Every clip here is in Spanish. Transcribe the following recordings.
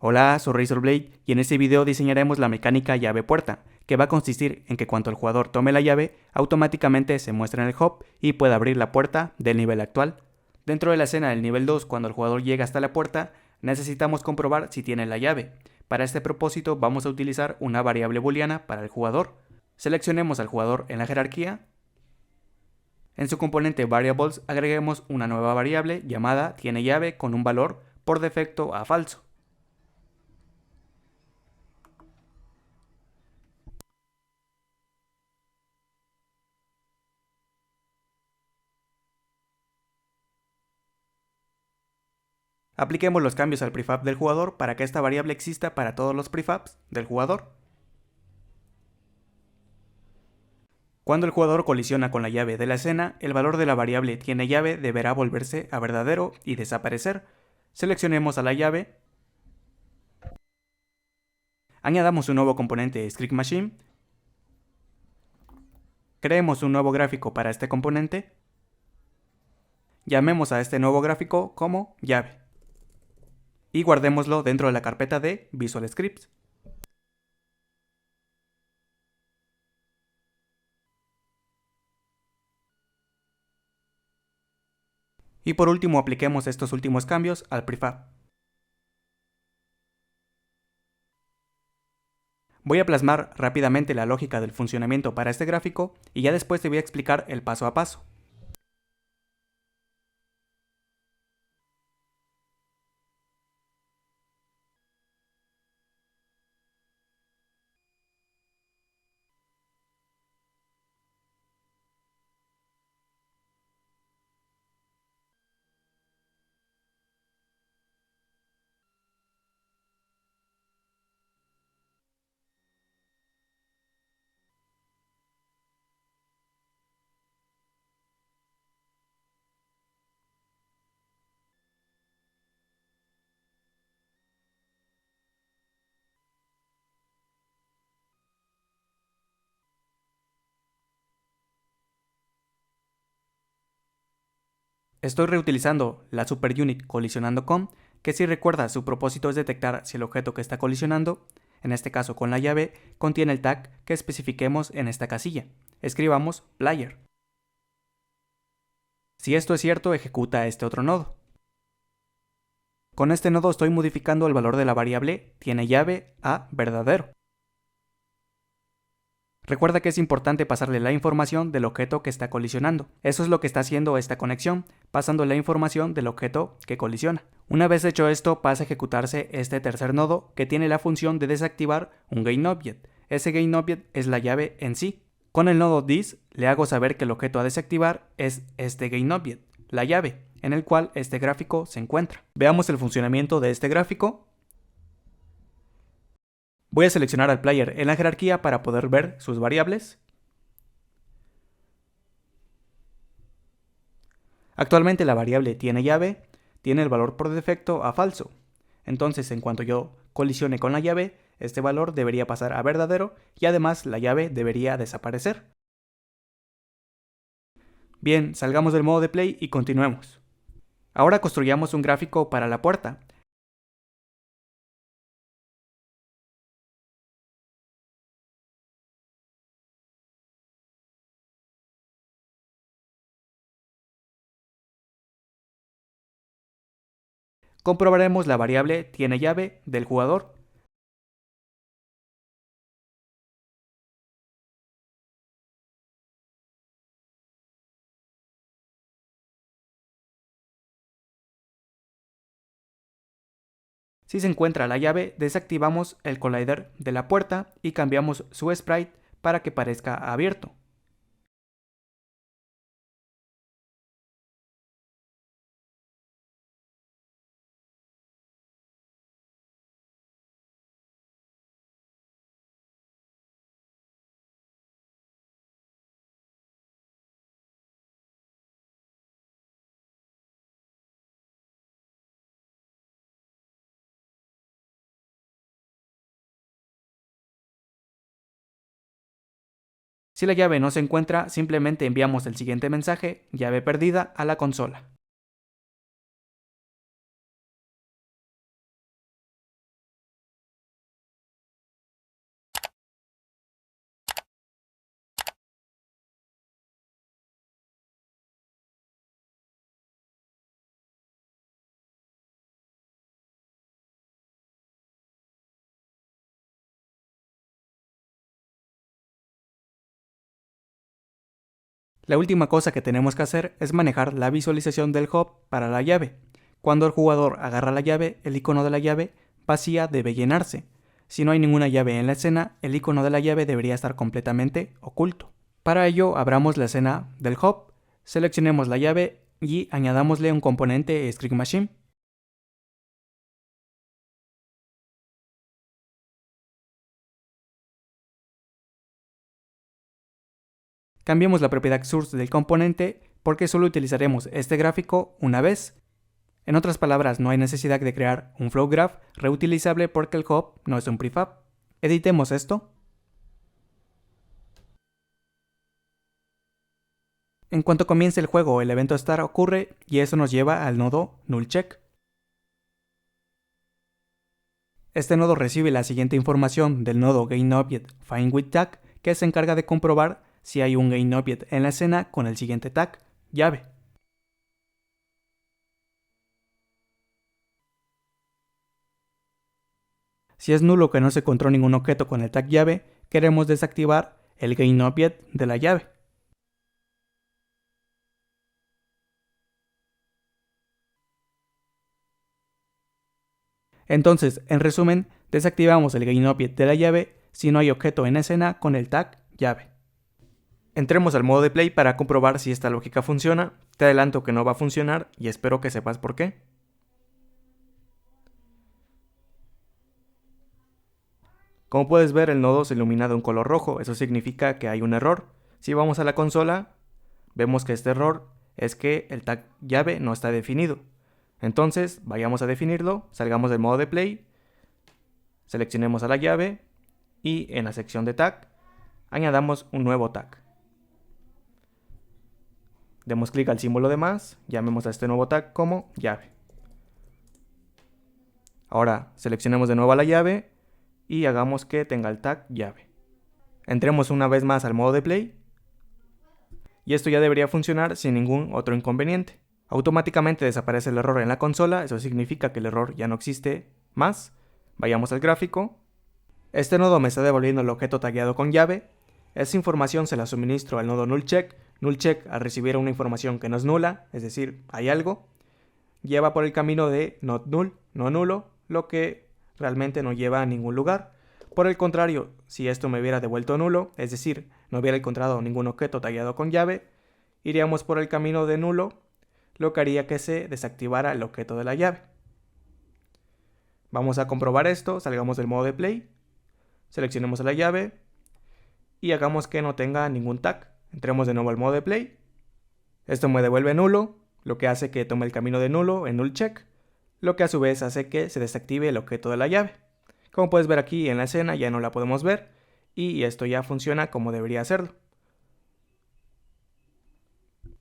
Hola, soy Razorblade y en este video diseñaremos la mecánica llave puerta, que va a consistir en que cuando el jugador tome la llave, automáticamente se muestra en el hub y puede abrir la puerta del nivel actual. Dentro de la escena del nivel 2, cuando el jugador llega hasta la puerta, necesitamos comprobar si tiene la llave. Para este propósito vamos a utilizar una variable booleana para el jugador. Seleccionemos al jugador en la jerarquía. En su componente variables agreguemos una nueva variable llamada tiene llave con un valor por defecto a falso. Apliquemos los cambios al prefab del jugador para que esta variable exista para todos los prefabs del jugador. Cuando el jugador colisiona con la llave de la escena, el valor de la variable tiene llave deberá volverse a verdadero y desaparecer. Seleccionemos a la llave. Añadamos un nuevo componente ScriptMachine. Creemos un nuevo gráfico para este componente. Llamemos a este nuevo gráfico como llave. Y guardémoslo dentro de la carpeta de Visual Scripts. Y por último apliquemos estos últimos cambios al prefab. Voy a plasmar rápidamente la lógica del funcionamiento para este gráfico y ya después te voy a explicar el paso a paso. Estoy reutilizando la superunit colisionando con, que si recuerda su propósito es detectar si el objeto que está colisionando, en este caso con la llave, contiene el tag que especifiquemos en esta casilla. Escribamos player. Si esto es cierto, ejecuta este otro nodo. Con este nodo estoy modificando el valor de la variable tiene llave a verdadero. Recuerda que es importante pasarle la información del objeto que está colisionando. Eso es lo que está haciendo esta conexión, pasando la información del objeto que colisiona. Una vez hecho esto, pasa a ejecutarse este tercer nodo que tiene la función de desactivar un GainObject. Ese GainObject es la llave en sí. Con el nodo this le hago saber que el objeto a desactivar es este GainObject, la llave, en el cual este gráfico se encuentra. Veamos el funcionamiento de este gráfico. Voy a seleccionar al player en la jerarquía para poder ver sus variables. Actualmente la variable tiene llave, tiene el valor por defecto a falso. Entonces, en cuanto yo colisione con la llave, este valor debería pasar a verdadero y además la llave debería desaparecer. Bien, salgamos del modo de play y continuemos. Ahora construyamos un gráfico para la puerta. Comprobaremos la variable tiene llave del jugador. Si se encuentra la llave, desactivamos el collider de la puerta y cambiamos su sprite para que parezca abierto. Si la llave no se encuentra, simplemente enviamos el siguiente mensaje, llave perdida, a la consola. La última cosa que tenemos que hacer es manejar la visualización del hub para la llave. Cuando el jugador agarra la llave, el icono de la llave vacía debe llenarse. Si no hay ninguna llave en la escena, el icono de la llave debería estar completamente oculto. Para ello, abramos la escena del hub, seleccionemos la llave y añadámosle un componente Script Machine. Cambiemos la propiedad source del componente porque solo utilizaremos este gráfico una vez. En otras palabras, no hay necesidad de crear un flow graph reutilizable porque el hub no es un prefab. Editemos esto. En cuanto comience el juego, el evento start ocurre y eso nos lleva al nodo nullCheck. Este nodo recibe la siguiente información del nodo GainObject FindWithTag, que se encarga de comprobar si hay un GainObject en la escena con el siguiente tag, llave. Si es nulo que no se encontró ningún objeto con el tag llave, queremos desactivar el GainObject de la llave. Entonces, en resumen, desactivamos el GainObject de la llave si no hay objeto en escena con el tag llave. Entremos al modo de play para comprobar si esta lógica funciona. Te adelanto que no va a funcionar y espero que sepas por qué. Como puedes ver, el nodo se ilumina de un color rojo, eso significa que hay un error. Si vamos a la consola, vemos que este error es que el tag llave no está definido. Entonces, vayamos a definirlo, salgamos del modo de play, seleccionemos a la llave y en la sección de tag, añadamos un nuevo tag. Demos clic al símbolo de más, llamemos a este nuevo tag como llave. Ahora seleccionemos de nuevo a la llave y hagamos que tenga el tag llave. Entremos una vez más al modo de play y esto ya debería funcionar sin ningún otro inconveniente. Automáticamente desaparece el error en la consola, eso significa que el error ya no existe más. Vayamos al gráfico. Este nodo me está devolviendo el objeto tagueado con llave. Esa información se la suministro al nodo nullCheck. NullCheck, al recibir una información que no es nula, es decir, hay algo, lleva por el camino de not null, no nulo, lo que realmente no lleva a ningún lugar. Por el contrario, si esto me hubiera devuelto nulo, es decir, no hubiera encontrado ningún objeto tagueado con llave, iríamos por el camino de nulo, lo que haría que se desactivara el objeto de la llave. Vamos a comprobar esto, salgamos del modo de play, seleccionemos la llave y hagamos que no tenga ningún tag. Entremos de nuevo al modo de play. Esto me devuelve nulo, lo que hace que tome el camino de nulo en nullCheck, lo que a su vez hace que se desactive el objeto de la llave. Como puedes ver aquí en la escena ya no la podemos ver y esto ya funciona como debería hacerlo.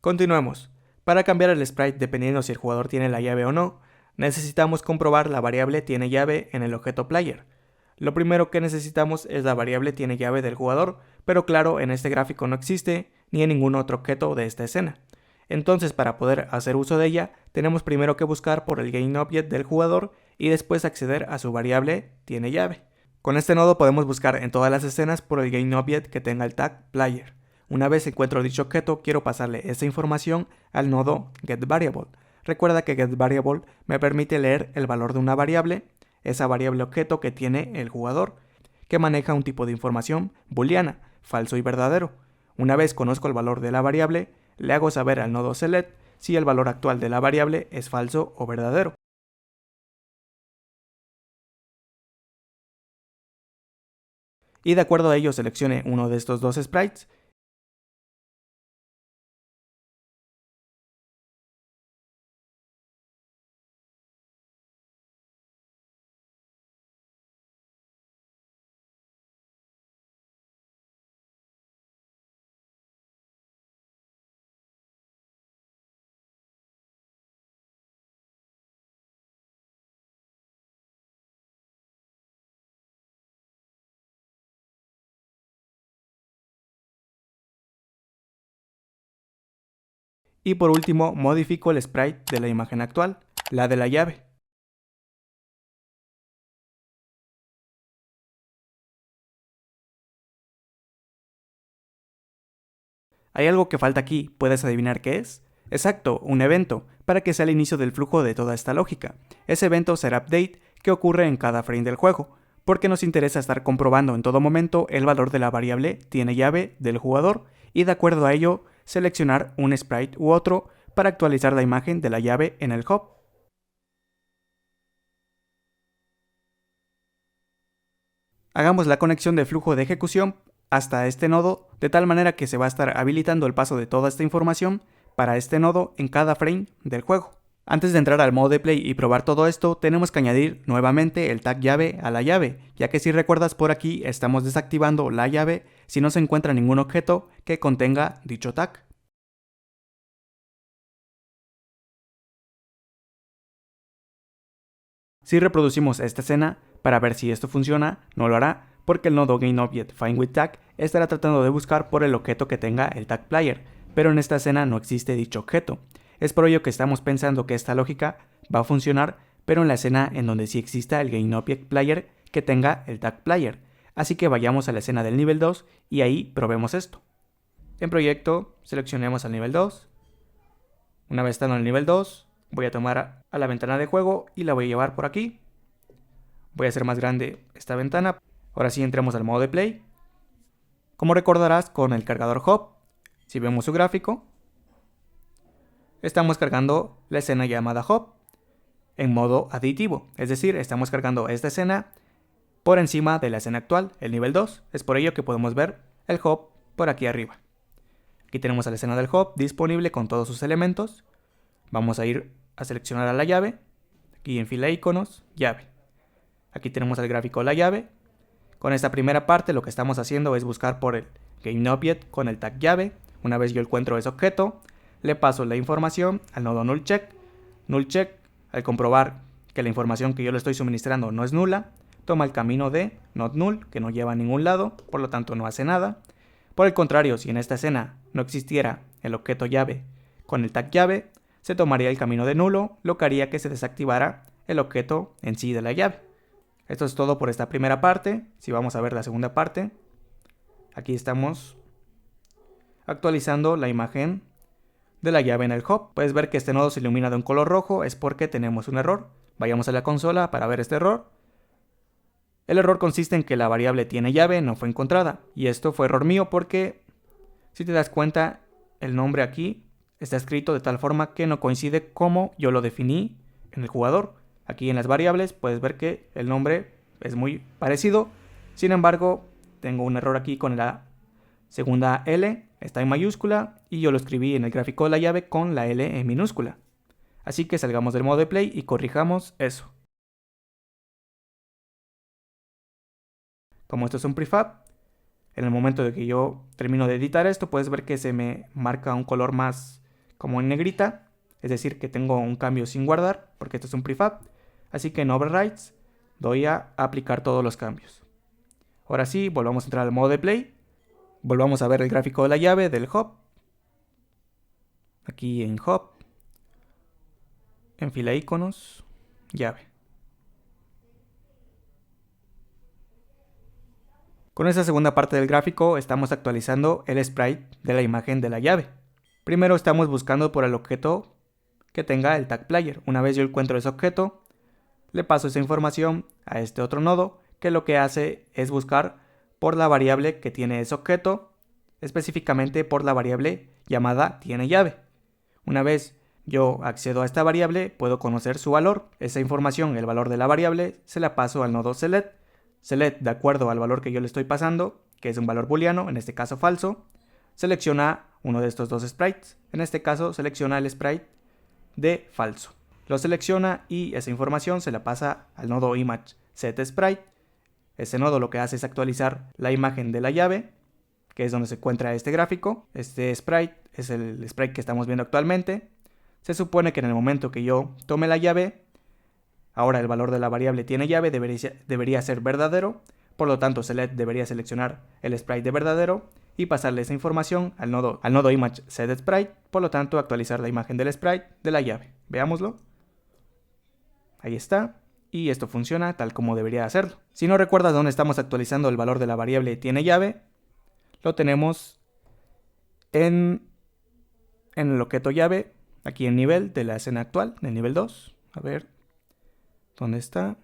Continuemos. Para cambiar el sprite dependiendo si el jugador tiene la llave o no, necesitamos comprobar la variable tiene llave en el objeto player. Lo primero que necesitamos es la variable tiene llave del jugador, pero claro, en este gráfico no existe ni en ningún otro objeto de esta escena. Entonces, para poder hacer uso de ella, tenemos primero que buscar por el GainObject del jugador y después acceder a su variable tiene llave. Con este nodo podemos buscar en todas las escenas por el GainObject que tenga el tag player. Una vez encuentro dicho objeto, quiero pasarle esa información al nodo getVariable. Recuerda que getVariable me permite leer el valor de una variable, esa variable objeto que tiene el jugador, que maneja un tipo de información booleana, falso y verdadero. Una vez conozco el valor de la variable, le hago saber al nodo select si el valor actual de la variable es falso o verdadero. Y de acuerdo a ello seleccione uno de estos dos sprites. Y por último, modifico el sprite de la imagen actual, la de la llave. Hay algo que falta aquí, ¿puedes adivinar qué es? Exacto, un evento, para que sea el inicio del flujo de toda esta lógica. Ese evento será update, que ocurre en cada frame del juego, porque nos interesa estar comprobando en todo momento el valor de la variable tiene llave del jugador y de acuerdo a ello seleccionar un sprite u otro para actualizar la imagen de la llave en el hub. Hagamos la conexión de flujo de ejecución hasta este nodo de tal manera que se va a estar habilitando el paso de toda esta información para este nodo en cada frame del juego. Antes de entrar al modo de play y probar todo esto, tenemos que añadir nuevamente el tag llave a la llave, ya que si recuerdas por aquí estamos desactivando la llave si no se encuentra ningún objeto que contenga dicho tag. Si reproducimos esta escena, para ver si esto funciona, no lo hará, porque el nodo GainObjectFindWithTag estará tratando de buscar por el objeto que tenga el tag player, pero en esta escena no existe dicho objeto. Es por ello que estamos pensando que esta lógica va a funcionar, pero en la escena en donde sí exista el GainObjectPlayer que tenga el tag player. Así que vayamos a la escena del nivel 2 y ahí probemos esto. En proyecto, seleccionemos al nivel 2. Una vez estando en el nivel 2, voy a tomar a la ventana de juego y la voy a llevar por aquí. Voy a hacer más grande esta ventana. Ahora sí entremos al modo de play. Como recordarás con el cargador hub, si vemos su gráfico, estamos cargando la escena llamada hub en modo aditivo. Es decir, estamos cargando esta escena por encima de la escena actual, el nivel 2. Es por ello que podemos ver el hub por aquí arriba. Aquí tenemos a la escena del hub disponible con todos sus elementos. Vamos a ir a seleccionar a la llave. Aquí en fila iconos, llave. Aquí tenemos el gráfico de la llave. Con esta primera parte lo que estamos haciendo es buscar por el GainObject con el tag llave. Una vez yo encuentro ese objeto, le paso la información al nodo nullCheck. NullCheck, al comprobar que la información que yo le estoy suministrando no es nula, toma el camino de notNull, que no lleva a ningún lado, por lo tanto no hace nada. Por el contrario, si en esta escena no existiera el objeto llave con el tag llave, se tomaría el camino de nulo, lo que haría que se desactivara el objeto en sí de la llave. Esto es todo por esta primera parte. Si vamos a ver la segunda parte, aquí estamos actualizando la imagen de la llave en el hub. Puedes ver que este nodo se ilumina de un color rojo, es porque tenemos un error. Vayamos a la consola para ver este error. El error consiste en que la variable tiene llave no fue encontrada. Y esto fue error mío porque, si te das cuenta, el nombre aquí está escrito de tal forma que no coincide como yo lo definí en el jugador. Aquí en las variables puedes ver que el nombre es muy parecido. Sin embargo, tengo un error aquí con la segunda L, está en mayúscula, y yo lo escribí en el gráfico de la llave con la L en minúscula. Así que salgamos del modo de play y corrijamos eso. Como esto es un prefab, en el momento de que yo termino de editar esto, puedes ver que se me marca un color más como en negrita, es decir, que tengo un cambio sin guardar, porque esto es un prefab. Así que en Overrides doy a aplicar todos los cambios. Ahora sí, volvamos a entrar al modo de play. Volvamos a ver el gráfico de la llave del hub. Aquí en hub, en fila iconos, llave. Con esta segunda parte del gráfico estamos actualizando el sprite de la imagen de la llave. Primero estamos buscando por el objeto que tenga el tag player. Una vez yo encuentro ese objeto, le paso esa información a este otro nodo, que lo que hace es buscar por la variable que tiene ese objeto, específicamente por la variable llamada tiene llave. Una vez yo accedo a esta variable, puedo conocer su valor. Esa información, el valor de la variable, se la paso al nodo select. Select, de acuerdo al valor que yo le estoy pasando, que es un valor booleano, en este caso falso, selecciona uno de estos dos sprites. En este caso selecciona el sprite de falso. Lo selecciona y esa información se la pasa al nodo ImageSetSprite. Ese nodo lo que hace es actualizar la imagen de la llave, que es donde se encuentra este gráfico. Este sprite es el sprite que estamos viendo actualmente. Se supone que en el momento que yo tome la llave, ahora el valor de la variable tiene llave debería ser verdadero. Por lo tanto, select debería seleccionar el sprite de verdadero y pasarle esa información al nodo ImageSetSprite. Por lo tanto, actualizar la imagen del sprite de la llave. Veámoslo. Ahí está, y esto funciona tal como debería hacerlo. Si no recuerdas dónde estamos actualizando el valor de la variable tiene llave, lo tenemos en el objeto llave, aquí en nivel de la escena actual, del nivel 2. A ver, ¿dónde está?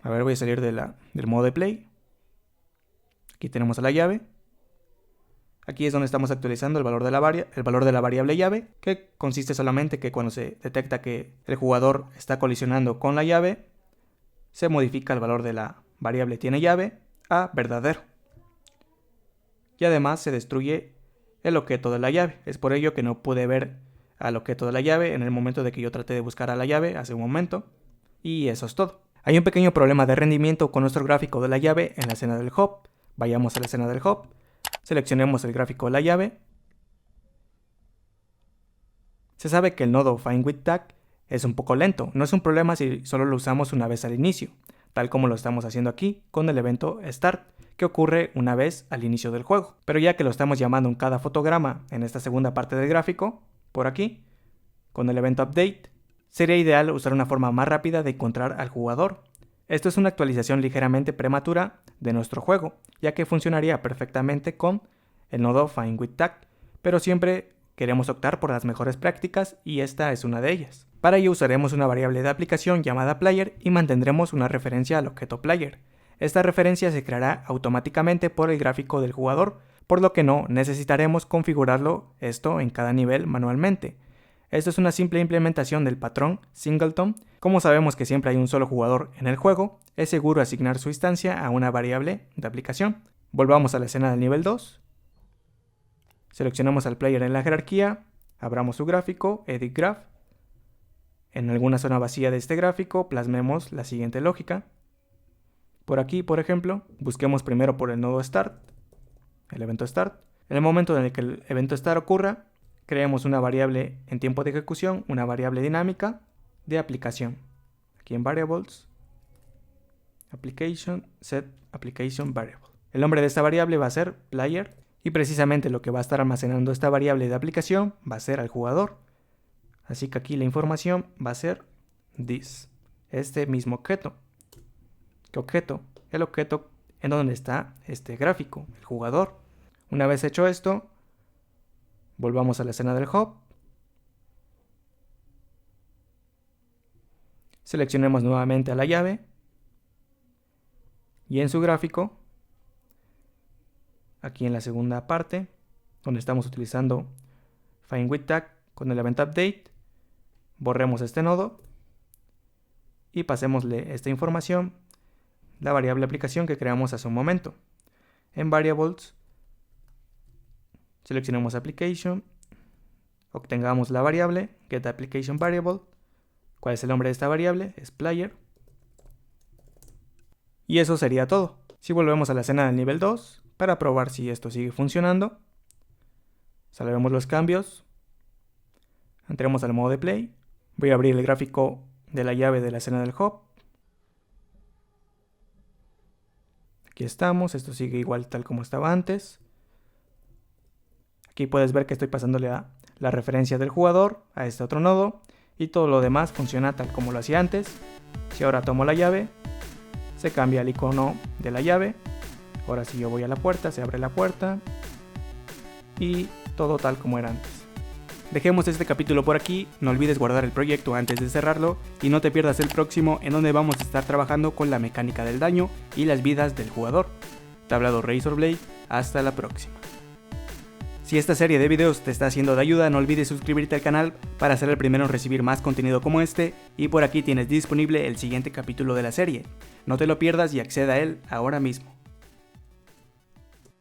A ver, voy a salir del modo de play. Aquí tenemos a la llave. Aquí es donde estamos actualizando el valor de la variable llave, que consiste solamente que cuando se detecta que el jugador está colisionando con la llave, se modifica el valor de la variable tiene llave a verdadero. Y además se destruye el objeto de la llave. Es por ello que no pude ver al objeto de la llave en el momento de que yo traté de buscar a la llave hace un momento. Y eso es todo. Hay un pequeño problema de rendimiento con nuestro gráfico de la llave en la escena del hub. Vayamos a la escena del hub. Seleccionemos el gráfico de la llave. Se sabe que el nodo FindWithTag es un poco lento. No es un problema si solo lo usamos una vez al inicio, tal como lo estamos haciendo aquí con el evento Start, que ocurre una vez al inicio del juego. Pero ya que lo estamos llamando en cada fotograma en esta segunda parte del gráfico, por aquí, con el evento Update, sería ideal usar una forma más rápida de encontrar al jugador. Esto es una actualización ligeramente prematura de nuestro juego, ya que funcionaría perfectamente con el nodo FindWithTag, pero siempre queremos optar por las mejores prácticas y esta es una de ellas. Para ello usaremos una variable de aplicación llamada Player y mantendremos una referencia al objeto Player. Esta referencia se creará automáticamente por el gráfico del jugador, por lo que no necesitaremos configurarlo esto en cada nivel manualmente. Esto es una simple implementación del patrón singleton. Como sabemos que siempre hay un solo jugador en el juego, es seguro asignar su instancia a una variable de aplicación. Volvamos a la escena del nivel 2. Seleccionamos al player en la jerarquía, abramos su gráfico, Edit Graph. En alguna zona vacía de este gráfico plasmemos la siguiente lógica. Por aquí, por ejemplo, busquemos primero por el nodo Start, el evento Start. En el momento en el que el evento Start ocurra, creemos una variable en tiempo de ejecución, una variable dinámica de aplicación. Aquí en Variables, Application, Set Application Variable. El nombre de esta variable va a ser Player y precisamente lo que va a estar almacenando esta variable de aplicación va a ser al jugador. Así que aquí la información va a ser this, este mismo objeto. ¿Qué objeto? El objeto en donde está este gráfico, el jugador. Una vez hecho esto, volvamos a la escena del hub. Seleccionemos nuevamente a la llave. Y en su gráfico, aquí en la segunda parte, donde estamos utilizando FindWithTag con el event Update, borremos este nodo y pasémosle esta información, la variable aplicación que creamos hace un momento. En Variables, seleccionemos Application, obtengamos la variable getApplicationVariable. ¿Cuál es el nombre de esta variable? Es Player. Y eso sería todo. Si volvemos a la escena del nivel 2, para probar si esto sigue funcionando, salvemos los cambios, entremos al modo de play, voy a abrir el gráfico de la llave de la escena del hub. Aquí estamos, esto sigue igual tal como estaba antes. Aquí puedes ver que estoy pasándole la referencia del jugador a este otro nodo y todo lo demás funciona tal como lo hacía antes. Si ahora tomo la llave, se cambia el icono de la llave. Ahora si yo voy a la puerta, se abre la puerta y todo tal como era antes. Dejemos este capítulo por aquí, no olvides guardar el proyecto antes de cerrarlo y no te pierdas el próximo en donde vamos a estar trabajando con la mecánica del daño y las vidas del jugador. Te ha hablado Razorblade, hasta la próxima. Si esta serie de videos te está haciendo de ayuda, no olvides suscribirte al canal para ser el primero en recibir más contenido como este y por aquí tienes disponible el siguiente capítulo de la serie. No te lo pierdas y acceda a él ahora mismo.